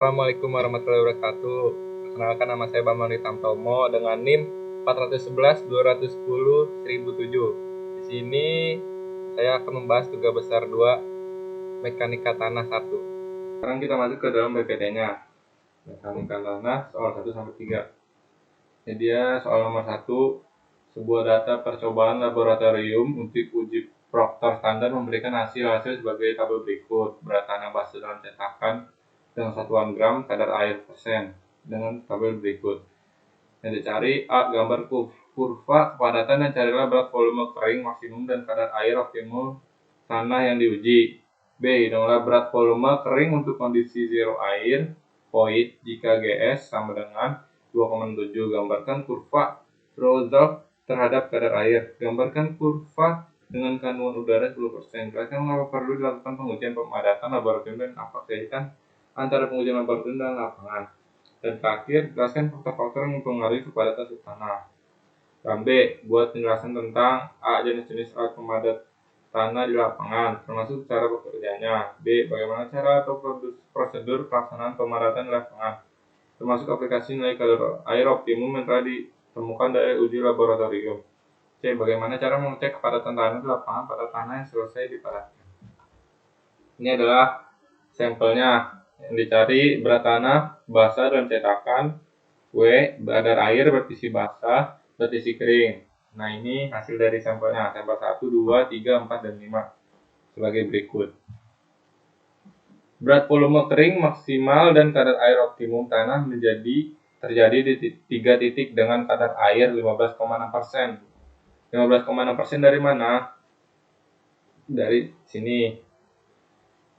Assalamualaikum warahmatullahi wabarakatuh. Perkenalkan, nama saya Bambang Ritamtomo dengan NIM 411 210 1007. Di sini saya akan membahas tugas besar 2 mekanika tanah 1. Sekarang kita masuk ke dalam BPT-nya. Mekanika tanah soal 1 sampai 3. Jadi soal nomor 1, sebuah data percobaan laboratorium untuk uji Proctor standar memberikan hasil sebagai tabel berikut. Berat tanah base dalam cetakan dengan satuan gram, kadar air persen, dengan tabel berikut. Yang dicari: A. Gambar kurva kepadatan dan carilah berat volume kering maksimum dan kadar air optimum tanah yang diuji. B. Hitunglah berat volume kering untuk kondisi zero air, void, jika GS sama dengan 2,7. Gambarkan kurva Rosal terhadap kadar air. Gambarkan kurva dengan kandungan udara 10%. Jelaskan mengapa perlu dilakukan pengujian pemadatan laboratorium dan apa kaitan antara pengujian laboratorium dan lapangan. Dan terakhir, jelaskan faktor-faktor yang mempengaruhi kepadatan suhu tanah. Dan B. Buat penjelasan tentang A. Jenis-jenis alat pemadat tanah di lapangan, termasuk cara bekerjanya. B. Bagaimana cara atau prosedur pelaksanaan pemadatan di lapangan, termasuk aplikasi nilai kadar air optimum yang telah ditemukan dari uji laboratorium. C. Bagaimana cara mengecek kepadatan tanah di lapangan pada tanah yang selesai dipadatkan. Ini adalah sampelnya. Yang dicari: berat tanah basah dalam cetakan, W. Kadar air berisi basah, berisi kering. Nah, ini hasil dari sampelnya. Sampel 1, 2, 3, 4, dan 5 sebagai berikut. Berat volume kering maksimal dan kadar air optimum tanah terjadi di 3 titik dengan kadar air 15,6%. 15,6% dari mana? Dari sini.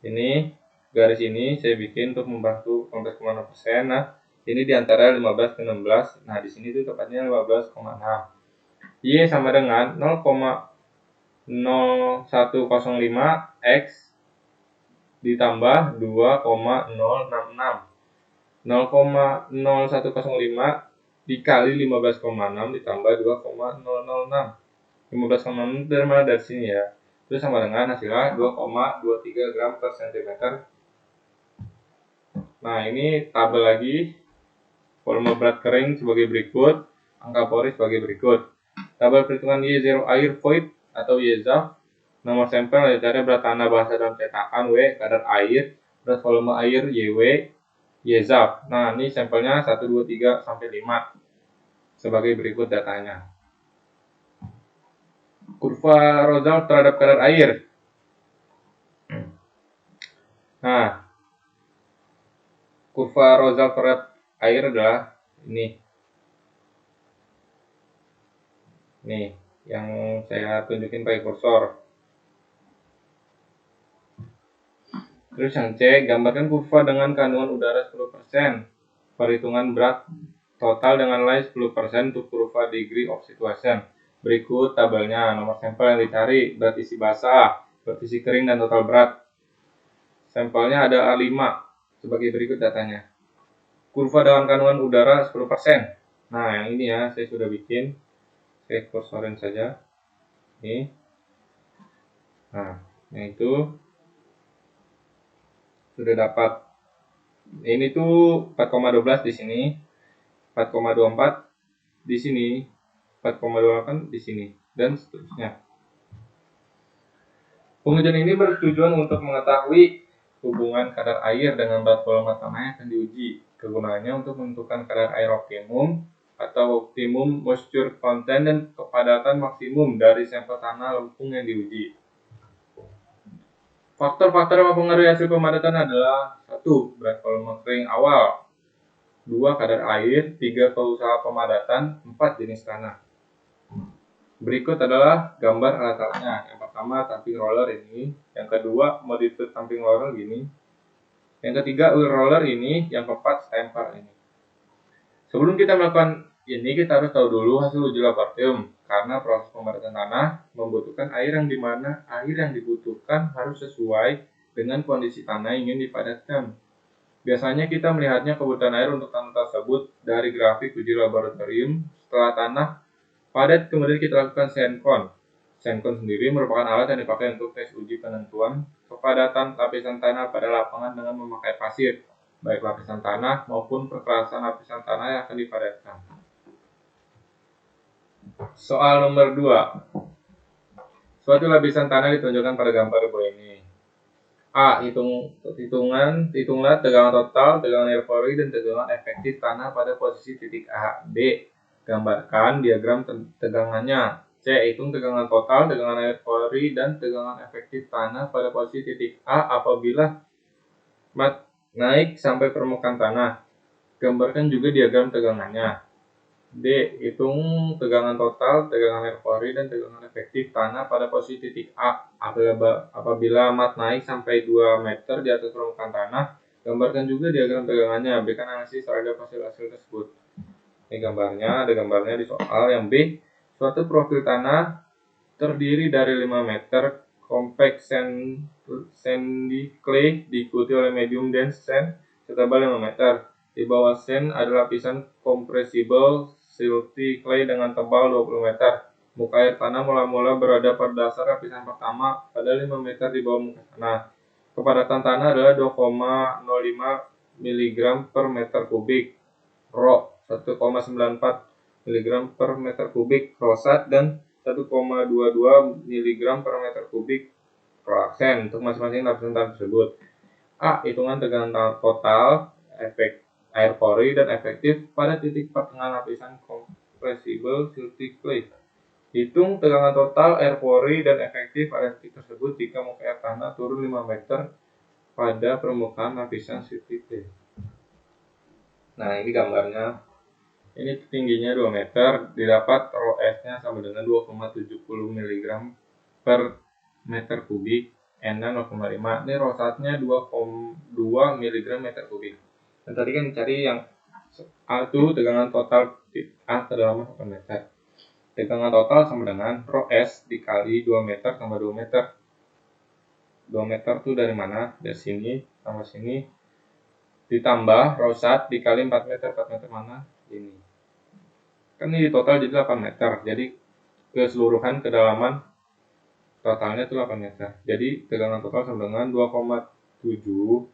Ini garis ini saya bikin untuk membantu 15,6%. Nah, ini di antara 15 ke 16. Nah, di sini itu tepatnya 15,6. Y sama dengan 0,0105 X ditambah 2,066. 0,0105 dikali 15,6 ditambah 2,006. 15,6 dari mana? Dari sini ya. Itu sama dengan hasilnya 2,23 gram per cm. Nah, ini tabel lagi. Volume berat kering sebagai berikut, angka pori sebagai berikut. Tabel perhitungan Y0 air void atau YZAF. Nomor sampel dicari: berat tanah basah dalam cetakan, W. Kadar air, berat volume air, YW, YZAF. Nah, ini sampelnya 1, 2, 3, sampai 5 sebagai berikut datanya. Kurva Rosal terhadap kadar air. Nah, kurva Rosal terhadap air adalah ini. Nih, yang saya tunjukin pakai kursor. Terus yang C, gambarkan kurva dengan kandungan udara 10%. Perhitungan berat total dengan nilai 10% untuk kurva degree of situation. Berikut tabelnya. Nomor sampel yang dicari: berat isi basah, berat isi kering, dan total berat. Sampelnya ada A5 sebagai berikut datanya. Kurva dengan kandungan udara 10%. Nah, yang ini ya, saya sudah bikin. Saya kursorin saja. Ini. Nah, yang itu sudah dapat. Ini tuh 4,12 di sini, 4,24 di sini, 4,28 di sini, dan seterusnya. Pengujian ini bertujuan untuk mengetahui hubungan kadar air dengan berat volume tanah yang akan diuji. Kegunaannya untuk menentukan kadar air optimum atau optimum moisture content dan kepadatan maksimum dari sampel tanah lempung yang diuji. Faktor-faktor yang mempengaruhi hasil pemadatan adalah: 1. Berat volume kering awal, 2. Kadar air, 3. Usaha pemadatan, 4. Jenis tanah. Berikut adalah gambar alat-alatnya. Yang pertama, tamping roller ini. Yang kedua, modifie tamping roller gini. Yang ketiga, wheel roller ini. Yang keempat, stamper ini. Sebelum kita melakukan ini, kita harus tahu dulu hasil uji laboratorium, karena proses pemadatan tanah membutuhkan air yang dimana air yang dibutuhkan harus sesuai dengan kondisi tanah yang ingin dipadatkan. Biasanya kita melihatnya kebutuhan air untuk tanah tersebut dari grafik uji laboratorium. Setelah tanah padat, kemudian kita lakukan SENCON. SENCON sendiri merupakan alat yang dipakai untuk tes uji penentuan kepadatan lapisan tanah pada lapangan dengan memakai pasir. baik lapisan tanah maupun perkerasan lapisan tanah yang akan dipadatkan. Soal nomor 2. Suatu lapisan tanah ditunjukkan pada gambar di bawah ini. A. Hitunglah tegangan total, tegangan air pori, dan tegangan efektif tanah pada posisi titik A. B. Gambarkan diagram tegangannya. C. Hitung tegangan total, tegangan air pori, dan tegangan efektif tanah pada posisi titik A apabila mat naik sampai permukaan tanah. Gambarkan juga diagram tegangannya. D. Hitung tegangan total, tegangan air pori, dan tegangan efektif tanah pada posisi titik A apabila mat naik sampai 2 meter di atas permukaan tanah. Gambarkan juga diagram tegangannya. Berikan analisis terhadap hasil-hasil tersebut. Ini gambarnya, ada gambarnya di soal. Yang B. Suatu profil tanah terdiri dari 5 meter compact sandy clay diikuti oleh medium dense sand setebal 5 meter. Di bawah sand ada lapisan compressible silty clay dengan tebal 20 meter. Muka air tanah mula-mula berada pada dasar lapisan pertama pada 5 meter di bawah muka tanah. Kepadatan tanah adalah 2,05 mg per meter kubik. Rho 1,94 mg per meter kubik rosat dan 1,22 mg per meter kubik proaksen untuk masing-masing lapisan tanah tersebut. A. Hitungan tegangan total, efek air pori, dan efektif pada titik pertengahan lapisan compressible silty clay. Hitung tegangan total, air pori, dan efektif pada titik tersebut jika muka air tanah turun 5 meter pada permukaan lapisan silty clay. Nah, ini gambarnya. Ini tingginya 2 meter, didapat rho S-nya sama dengan 2,70 mg per meter kubik, N-nya 0,5. Ini rosatnya 2,2 mg meter kubik. Dan tadi kan dicari yang A itu tegangan total A kedalaman 8 meter. Tegangan total sama dengan rho S dikali 2 meter tambah 2 meter. 2 meter itu dari mana? Dari sini tambah sini. Ditambah rosat dikali 4 meter. 4 meter mana? Ini. Kan ini total jadi 8 meter. Jadi keseluruhan kedalaman totalnya itu 8 meter. Jadi tegangan total sama dengan 2,7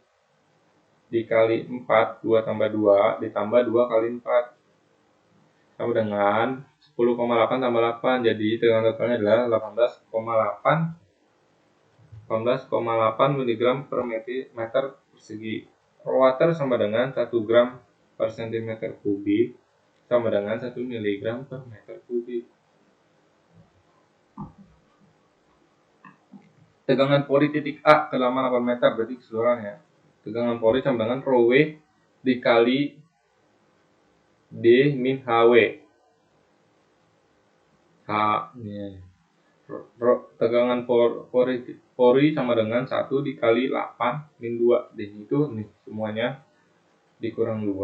dikali 4, 2 tambah 2, ditambah 2 kali 4. Sama dengan 10,8 tambah 8. Jadi tegangan totalnya adalah 18,8 mg per meter persegi. Rho water sama dengan 1 gram per cm kubik sama dengan 1 mg per meter kubik. Tegangan pori titik A kedalaman 8 meter berarti keseluruhannya. Tegangan pori sama dengan rho W dikali D min HW. Tegangan pori sama dengan 1 dikali 8 min 2. D itu nih semuanya dikurang 2.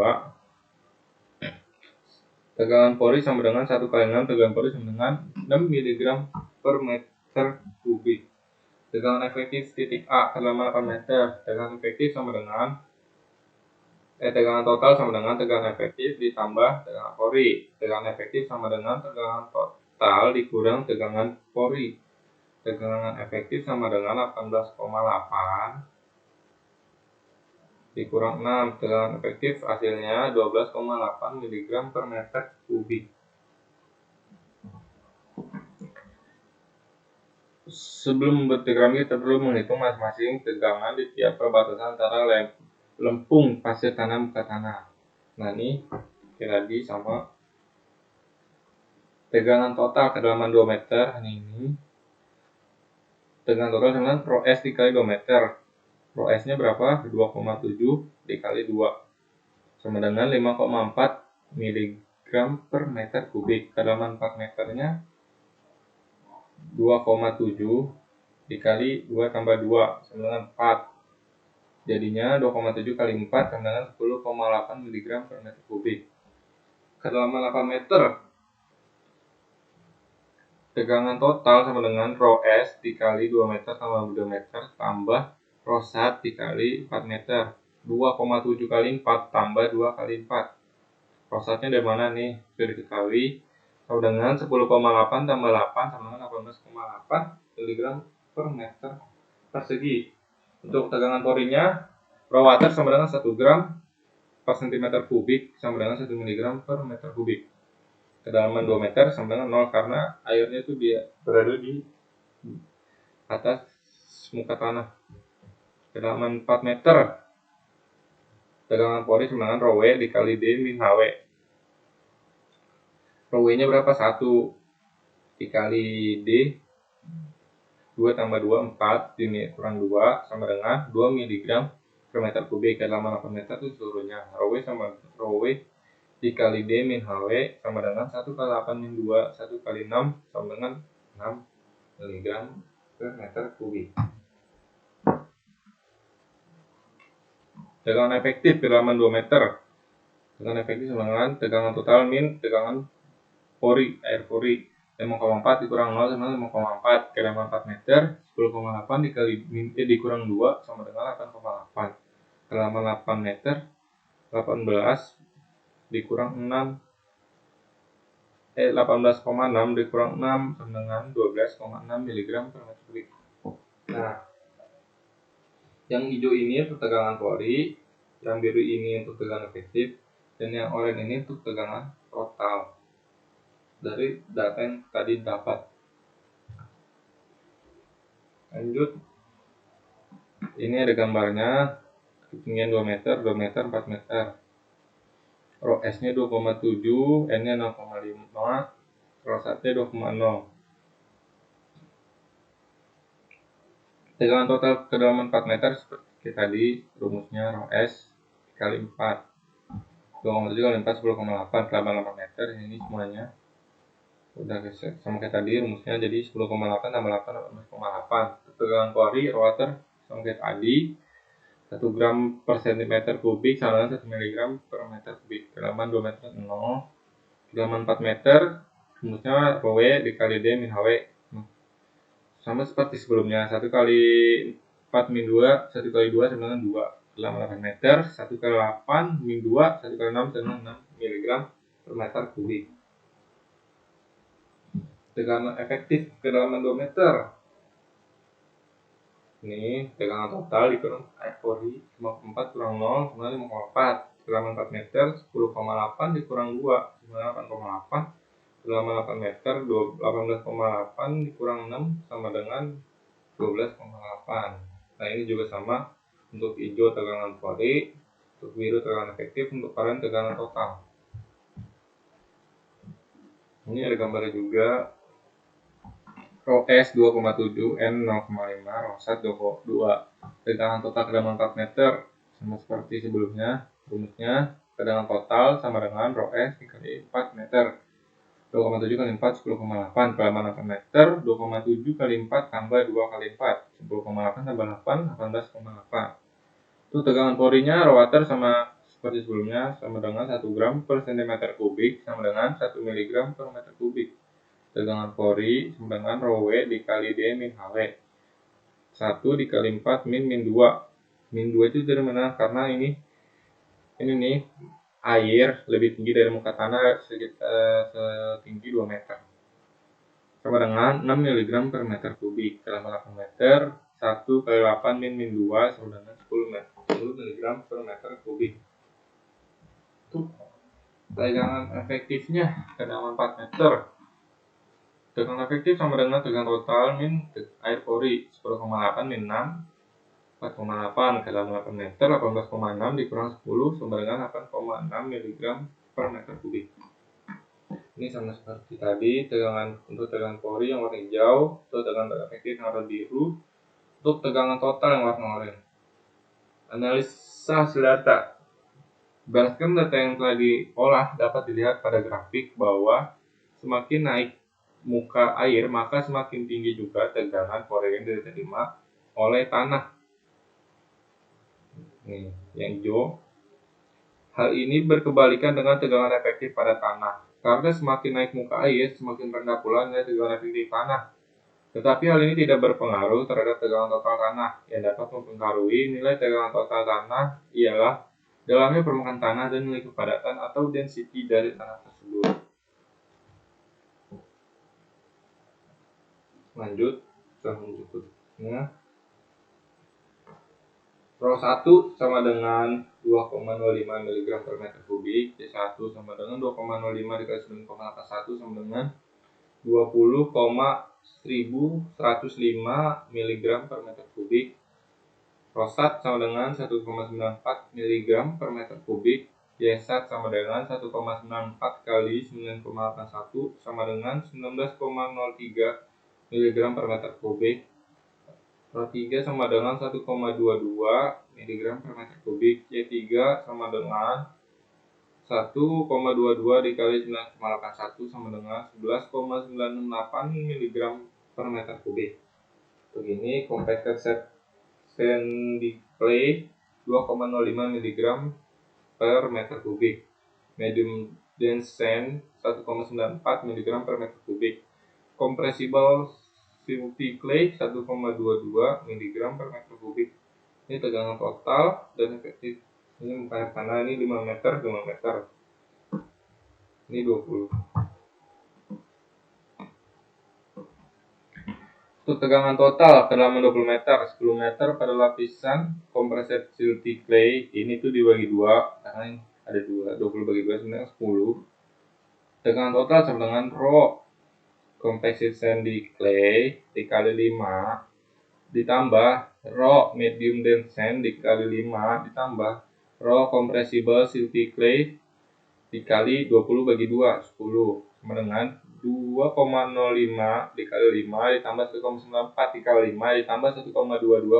Tegangan pori sama dengan 1 kali 6. Tegangan pori sama dengan 6 mg per meter kubik. Tegangan efektif titik A kedalaman 8 meter. Tegangan efektif sama dengan tegangan total sama dengan tegangan efektif ditambah tegangan pori. Tegangan efektif sama dengan tegangan total dikurang tegangan pori. Tegangan efektif sama dengan 18,8 dikurang 6. Tegangan efektif hasilnya 12,8 mg per meter kubik. Sebelum membuat diagram kita perlu menghitung masing-masing tegangan di tiap perbatasan antara lempung pasir tanah muka tanah. Nah ini tadi sama tegangan total kedalaman 2 meter. Ini tegangan total sama rho S dikali 2 meter. Rho S nya berapa? 2,7 dikali 2 sama dengan 5,4 mg per meter kubik. Kedalaman 4 meternya 2,7 dikali 2 tambah 2 sama dengan 4. Jadinya 2,7 kali 4 sama dengan 10,8 mg per meter kubik. Kedalaman 8 meter. Tegangan total sama dengan rho S dikali 2 meter tambah 2 meter tambah rho sat dikali 4 meter. 2,7 kali 4 tambah 2 kali 4. Rho satnya dari mana nih? Sudah diketahui. Sama dengan 10,8 tambah 8 sama dengan 18,8 mg per meter persegi. Untuk tegangan porinya, raw water sama dengan 1 gram per cm kubik sama dengan 1 mg per meter kubik. Kedalaman 2 meter sama dengan 0 karena airnya itu dia berada di atas muka tanah. Kedalaman 4 meter, tegangan pori sama dengan rho W dikali D min HW. Rho W nya berapa? 1 dikali D 2 tambah 2, 4 D kurang 2 sama dengan 2 mg per meter kubik. Kedalaman 8 meter itu seluruhnya. Rho W sama rho W dikali D min HW sama dengan 1 kali 8 min 2, 1 kali 6 sama dengan 6 mg per meter kubik. Tegangan efektif kedalaman 2 meter. Tegangan efektif sama dengan tegangan total min tegangan pori, air pori. 5,4 dikurang 0 sama dengan 5,4. Kedalaman 4 meter, 10,8 dikali dikurang 2 sama dengan 8,8. Kedalaman 8 meter, 18 dikurang 6 18,6 dikurang 6 sama dengan 12,6 mg per meter kubik. Nah, yang hijau ini untuk tegangan pori, yang biru ini untuk tegangan efektif, dan yang oranye ini untuk tegangan total dari data yang tadi dapat. Lanjut, ini ada gambarnya ketinggian 2 meter, 2 meter, 4 meter. Rho S nya 2,7, N nya 0,5, rho 1 nya 2,0. Tegangan total kedalaman 4 meter seperti tadi, rumusnya rho S kali 4. 2,7 kali 4, 10,8. Kedalaman 8 meter, ini semuanya udah sama kayak tadi rumusnya, jadi 10,8 tambah 8, 18,8. Tegangan pori, raw water, sama kayak tadi, 1 gram per cm kubik sama dengan 1 mg per meter kubik. Kedalaman 2 meter 0. Kedalaman 4 meter, rumusnya rho W dikali D min HW. Sama seperti sebelumnya, 1 kali 4 min 2, 1 kali 2 sama dengan 2. Kedalaman 8 meter, 1 kali 8 min 2, 1 kali 6 sama dengan 6 mg per meter kubik. Tegangan efektif kedalaman 2 meter. Ini tegangan total dikurang air pori 5,4 kurang 0 sama 5,4. Kedalaman 4 meter 10,8 dikurang 2 sama 8,8. Kedalaman 8 meter 18,8 dikurang 6 sama dengan 12,8. Nah, ini juga sama untuk hijau tegangan pori, untuk biru tegangan efektif, untuk oranye tegangan total. Ini ada gambarnya juga. Rho S 2,7, N 0,5, rho 1 2. Tegangan total kedalaman 4 meter sama seperti sebelumnya. Rumusnya tegangan total sama dengan rho S dikali 4 meter. 2,7 kali 4, 10,8. Kedalaman 8 meter, 2,7 kali 4 tambah 2 kali 4. 10,8 tambah 8, 18,8. Itu tegangan porinya raw water sama seperti sebelumnya, sama dengan 1 gram per cm kubik sama dengan 1 mg per meter kubik. Tegangan pori sama dengan rho W dikali D min HW. 1 dikali 4 min 2. Min 2 itu dari mana? Karena ini nih air lebih tinggi dari muka tanah setinggi 2 meter. Sama dengan 6 mg per meter kubik. Dalam 8 meter, 1 kali 8 min 2 sama dengan 10 mg per meter kubik. Itu tegangan efektifnya kedalaman 4 meter. Tegangan efektif sama dengan tegangan total min air pori 10,8 min 6, 4,8. Kedalaman 8 meter, 18,6 dikurang 10 sama dengan 8,6 mg per meter kubik. Ini sama seperti tadi, untuk tegangan pori yang warna hijau, untuk tegangan efektif yang warna biru, untuk tegangan total yang warna oranye. Analisa hasil data. Berdasarkan data yang telah diolah, dapat dilihat pada grafik bahwa semakin naik muka air, maka semakin tinggi juga tegangan pori yang diterima oleh tanah. Nih, yang hijau. Hal ini berkebalikan dengan tegangan efektif pada tanah. Karena semakin naik muka air, semakin rendah pula nilai tegangan efektif tanah. Tetapi hal ini tidak berpengaruh terhadap tegangan total tanah. Yang dapat mempengaruhi nilai tegangan total tanah ialah dalamnya permukaan tanah dan nilai kepadatan atau density dari tanah tersebut. Lanjut, selanjutnya Rho 1 sama dengan 2,05 mg per meter kubik, C1 sama dengan 2,05 dikali 9,81 sama dengan 20,1105 mg per meter kubik. Rosat sama dengan 1,94 mg per meter kubik. Ysat sama dengan 1,94 kali 9,81 sama dengan 19,03 mg per meter kubik. Rho 3 sama dengan 1,22 mg per meter kubik. Y3 sama dengan 1,22 dikali 9,81 sama dengan 11,98 mg per meter kubik. Begini compacted sandy clay 2,05 mg per meter kubik. Medium dense sand 1,94 mg per meter kubik. Compressible silty clay 1,22 mg per meter kubik. Ini tegangan total dan efektif. Ini muka tanah ini 5 meter, 5 meter. Ini 20. Untuk tegangan total kedalaman 20 meter, 10 meter pada lapisan compressed silty clay ini tuh dibagi 2 karena ada 2, 20 bagi 2 sebenarnya 10. Tegangan total sama dengan Rho compacted sandy clay dikali 5 ditambah Rho medium dense sand dikali 5 ditambah Rho compressible silty clay dikali 20 bagi 2, 10 sama dengan 2,05 dikali 5 ditambah 1,94 dikali 5 ditambah 1,22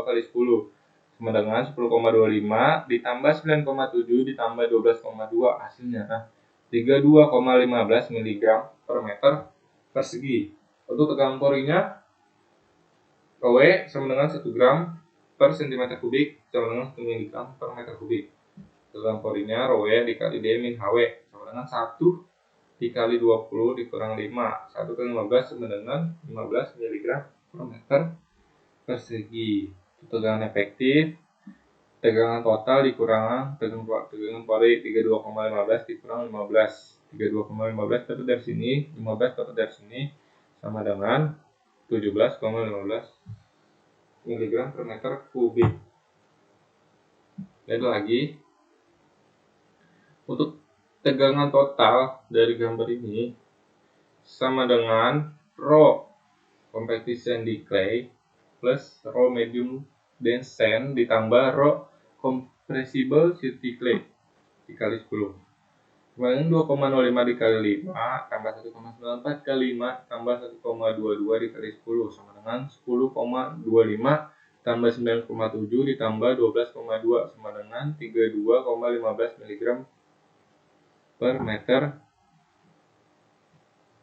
kali 10 sama dengan 10,25 ditambah 9,7 ditambah 12,2 hasilnya 32,15 mg per meter persegi. Untuk tegangan porinya Rho sama dengan 1 gram per cm kubik sama dengan 1 mg per meter kubik. Tegangan porinya Rho dikali D min Hw sama dengan 1 dikali 20 dikurang 5. 1 kali 15 sama dengan 15 mg per meter persegi. Tegangan efektif, tegangan total dikurang tegangan pori 32,15 dikurang 15. 32,15 tetap dari sini, 15 tetap dari sini sama dengan 17,15 mg per meter kubik. Lihat lagi. Untuk tegangan total dari gambar ini sama dengan Rho compacted sandy clay plus Rho medium dense sand ditambah Rho compressible silty clay dikali 10. Kemudian 2,05 dikali 5 tambah 1,94 kali 5 tambah 1,22 dikali 10 sama dengan 10,25 tambah 9,7 ditambah 12,2 sama dengan 32,15 mg per meter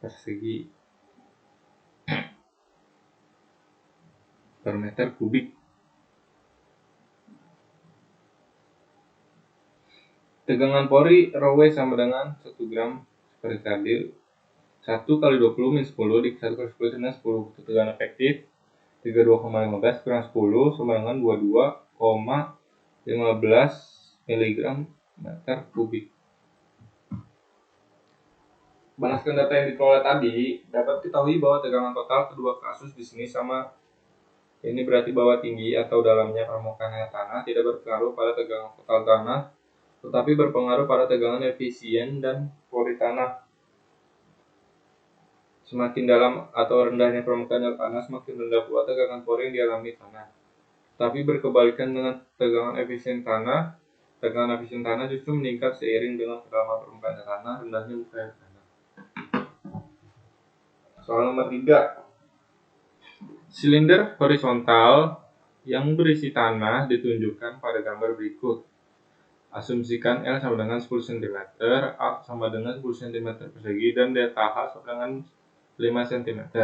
persegi per meter kubik. Tegangan pori Rho sama dengan 1 gram seperti tadi. 1 kali 20 min 10 di 1 kali 10 dengan 10. Untuk tegangan efektif 32,15 kurang 10 sama dengan 22,15 mg meter kubik. Berdasarkan data yang diperoleh tadi, dapat diketahui bahwa tegangan total kedua kasus di sini sama. Ini berarti bahwa tinggi atau dalamnya permukaan tanah tidak berpengaruh pada tegangan total tanah, tetapi berpengaruh pada tegangan efisien dan pori tanah. Semakin dalam atau rendahnya permukaan tanah, semakin rendah pula tegangan pori yang dialami tanah. Tapi berkebalikan dengan tegangan efisien tanah, tegangan efisien tanah justru meningkat seiring dengan kedalaman permukaan tanah, rendahnya muka air tanah. Soal nomor 3. Silinder horizontal yang berisi tanah ditunjukkan pada gambar berikut. Asumsikan L sama dengan 10 cm, A sama dengan 10 cm persegi, dan delta H sama dengan 5 cm.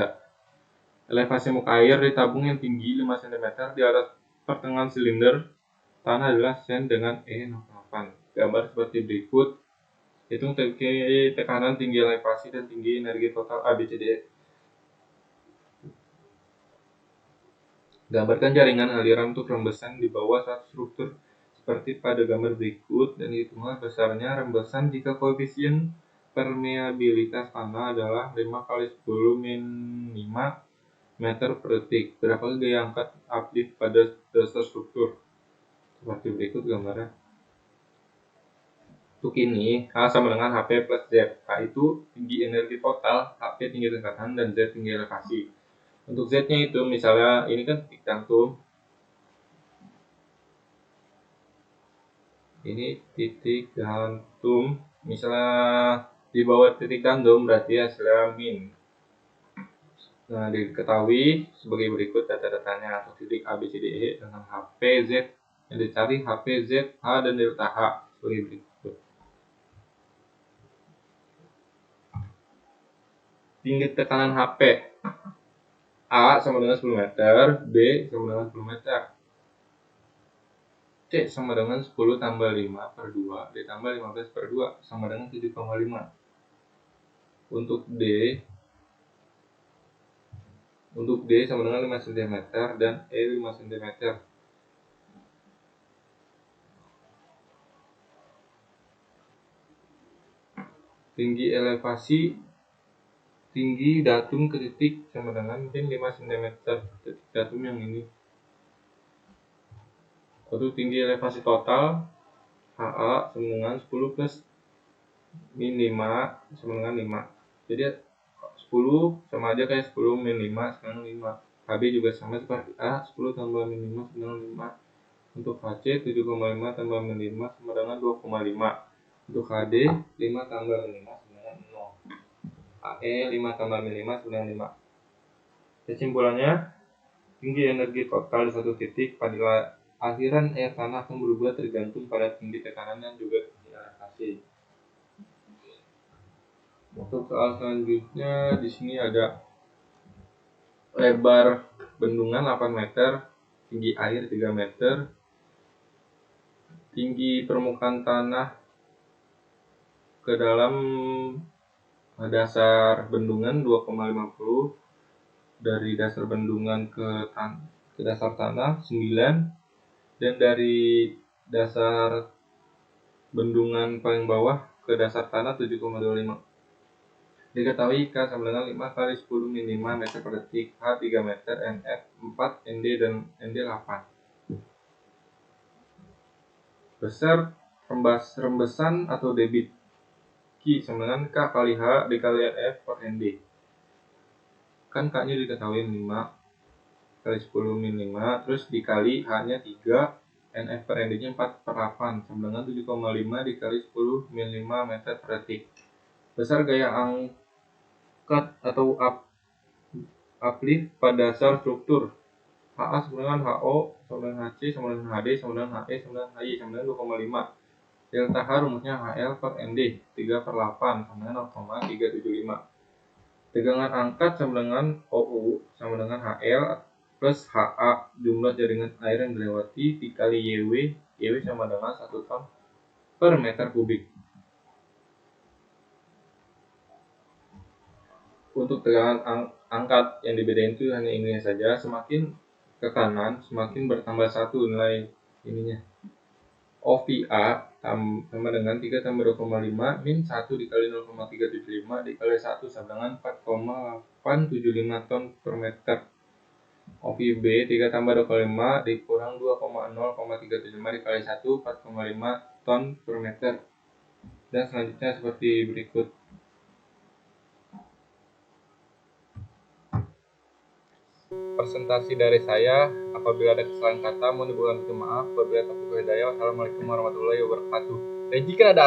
Elevasi muka air di tabung yang tinggi 5 cm di atas pertengahan silinder tanah adalah sen dengan E0,8. Gambar seperti berikut. Hitung tekanan, tinggi elevasi, dan tinggi energi total ABCD. Gambarkan jaringan aliran untuk rembesan di bawah suatu struktur seperti pada gambar berikut dan hitunglah besarnya rembesan jika koefisien permeabilitas tanah adalah 5 kali 10 min 5 meter per detik. Berapa gaya angkat uplift pada dasar struktur? seperti berikut gambarnya. Untuk ini H sama dengan HP plus Z. H itu tinggi energi total, HP tinggi tekanan, dan Z tinggi elevasi. Untuk Z nya itu misalnya ini kan titik gantung, ini titik gantung, misalnya di bawah titik gantung berarti hasilnya min. Nah, diketahui sebagai berikut data-datanya untuk titik A, B, C, D, E dengan HP, Z. Yang dicari HP, Z, H, dan delta H sebagai berikut. Tinggi tekanan HP. A sama dengan 10 meter, B sama dengan 10 meter. C sama dengan 10 tambah 5 per 2, ditambah 15 per 2, sama dengan 7,5. Untuk D sama dengan 5 cm dan E 5 cm. Tinggi elevasi tinggi datum ke titik sama dengan min 5 cm, titik datum yang ini. Untuk tinggi elevasi total HA sama dengan 10 plus min 5 sama dengan 5. Jadi 10 sama aja kayak 10 min 5 sama dengan 5. HB juga sama seperti A, 10 tambah min 5 sama dengan 5. Untuk HC 7,5 tambah min 5 sama dengan 2,5. Untuk HD 5 tambah min 5 sama dengan 0. AE 5 tambah min 5 sama dengan 5. Kesimpulannya, tinggi energi total di satu titik pada akhiran air tanah akan berubah tergantung pada tinggi tekanan dan juga tinggi elevasi. Untuk soal selanjutnya di sini ada lebar bendungan 8 meter, tinggi air 3 meter, tinggi permukaan tanah ke dalam dasar bendungan 2,50, dari dasar bendungan ke dasar tanah 9, dan dari dasar bendungan paling bawah ke dasar tanah 7,25. Diketahui K sama dengan 5 kali 10 min 5 meter per detik, H 3 meter, NF 4, ND dan ND 8. Besar rembesan atau debit Q sama dengan K kali H dikali NF per ND. Kan K nya diketahui 5 kali 10 min 5, terus dikali H nya 3, NF per ND nya 4 per 8 sama dengan 7,5 dikali 10 min 5 meter per detik. Besar gaya angkat atau uplift pada dasar struktur HA sama dengan HO sama dengan HC sama dengan HD sama dengan HE sama dengan HY sama dengan 2,5. Delta H rumusnya HL per ND 3 per 8 sama dengan 0,375. Tegangan angkat sama dengan OU sama dengan HL plus HA jumlah jaringan air yang dilewati dikali YW sama dengan 1 ton per meter kubik. Untuk tegangan angkat yang dibedain itu hanya ini saja, semakin ke kanan semakin bertambah 1 nilai ininya. OVA sama dengan 3 tambah 2,5 min 1 dikali 0,375 dikali 1 sama dengan 4,875 ton per meter. OVB 3 tambah 2,5 dikurang 2,0,375 dikali 1 4,5 ton per meter. Dan selanjutnya seperti berikut. Presentasi dari saya. Apabila ada kesalahan kata mohon dibuat maaf. Apabila taufiq wal hidayah. Wassalamualaikum warahmatullahi wabarakatuh. Dan jika ada